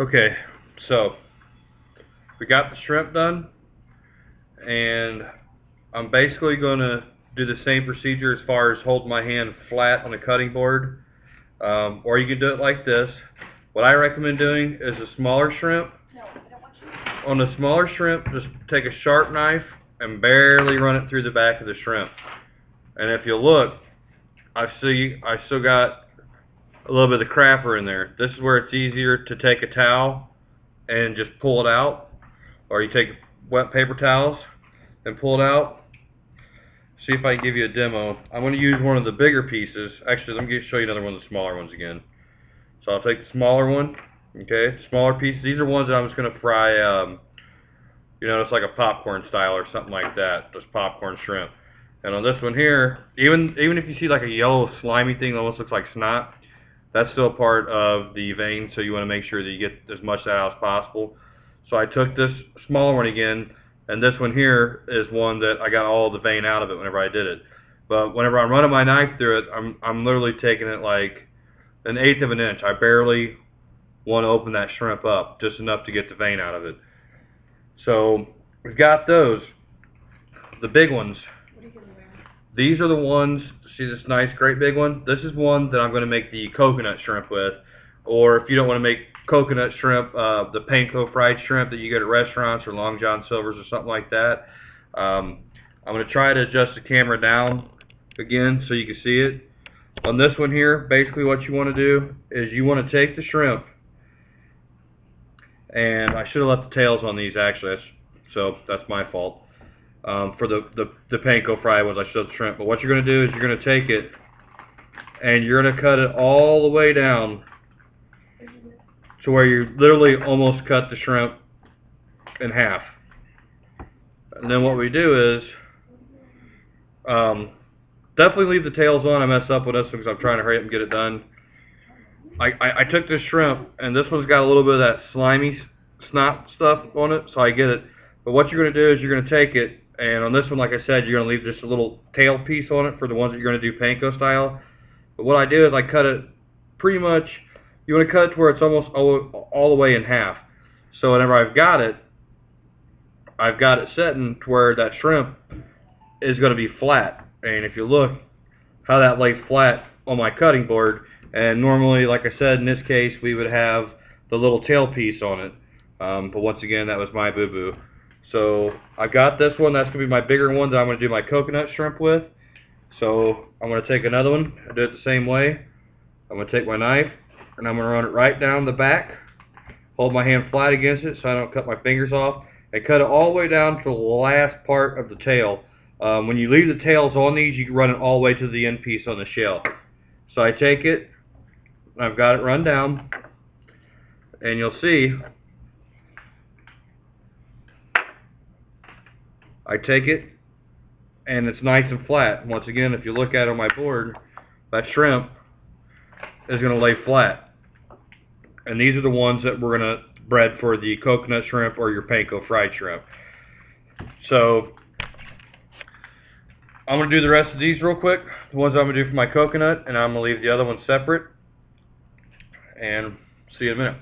Okay, so we got the shrimp done, and I'm basically going to do the same procedure as far as hold my hand flat on the cutting board, or you can do it like this. What I recommend doing is a smaller shrimp. On the smaller shrimp, just take a sharp knife and barely run it through the back of the shrimp. And if you look, I still got a little bit of crapper in there. This is where it's easier to take a towel and just pull it out, or you take wet paper towels and pull it out. See if I can give you a demo. I'm going to use one of the bigger pieces. Actually, let me show you another one of the smaller ones again. So I'll take the smaller one, okay, smaller pieces. These are ones that I'm just going to fry, it's like a popcorn style or something like that, just popcorn shrimp. And on this one here, even if you see like a yellow slimy thing that almost looks like snot, that's still part of the vein, so you want to make sure that you get as much of that out as possible. So I took this smaller one again, and this one here is one that I got all the vein out of it whenever I did it. But whenever I'm running my knife through it, I'm literally taking it like 1/8 of an inch. I barely want to open that shrimp up, just enough to get the vein out of it. So we've got those. The big ones. These are the ones, see this nice great big one? This is one that I'm going to make the coconut shrimp with. Or if you don't want to make coconut shrimp, the panko fried shrimp that you get at restaurants or Long John Silver's or something like that. I'm going to try to adjust the camera down again so you can see it. On this one here, basically what you want to do is you want to take the shrimp, and I should have left the tails on these actually, so that's my fault. For the panko fried ones, I should have the shrimp. But what you're going to do is you're going to take it and you're going to cut it all the way down to where you literally almost cut the shrimp in half. And then what we do is definitely leave the tails on. I messed up with this because I'm trying to hurry up and get it done. I took this shrimp, and this one's got a little bit of that slimy snot stuff on it, so I get it. But what you're going to do is you're going to take it, and on this one, like I said, you're going to leave just a little tail piece on it for the ones that you're going to do panko style. But what I do is I cut it pretty much, you want to cut it to where it's almost all the way in half. So whenever I've got it setting to where that shrimp is going to be flat. And if you look how that lays flat on my cutting board, and normally, like I said, in this case, we would have the little tail piece on it. But once again, that was my boo-boo. So I got this one. That's going to be my bigger one that I'm going to do my coconut shrimp with. So I'm going to take another one and do it the same way. I'm going to take my knife, and I'm going to run it right down the back. Hold my hand flat against it so I don't cut my fingers off. And cut it all the way down to the last part of the tail. When you leave the tails on these, you can run it all the way to the end piece on the shell. So I take it, I've got it run down, and you'll see I take it and it's nice and flat. Once again, if you look at it on my board, that shrimp is going to lay flat. And these are the ones that we're going to bread for the coconut shrimp or your panko fried shrimp. So I'm going to do the rest of these real quick, the ones I'm going to do for my coconut, and I'm going to leave the other ones separate. And see you in a minute.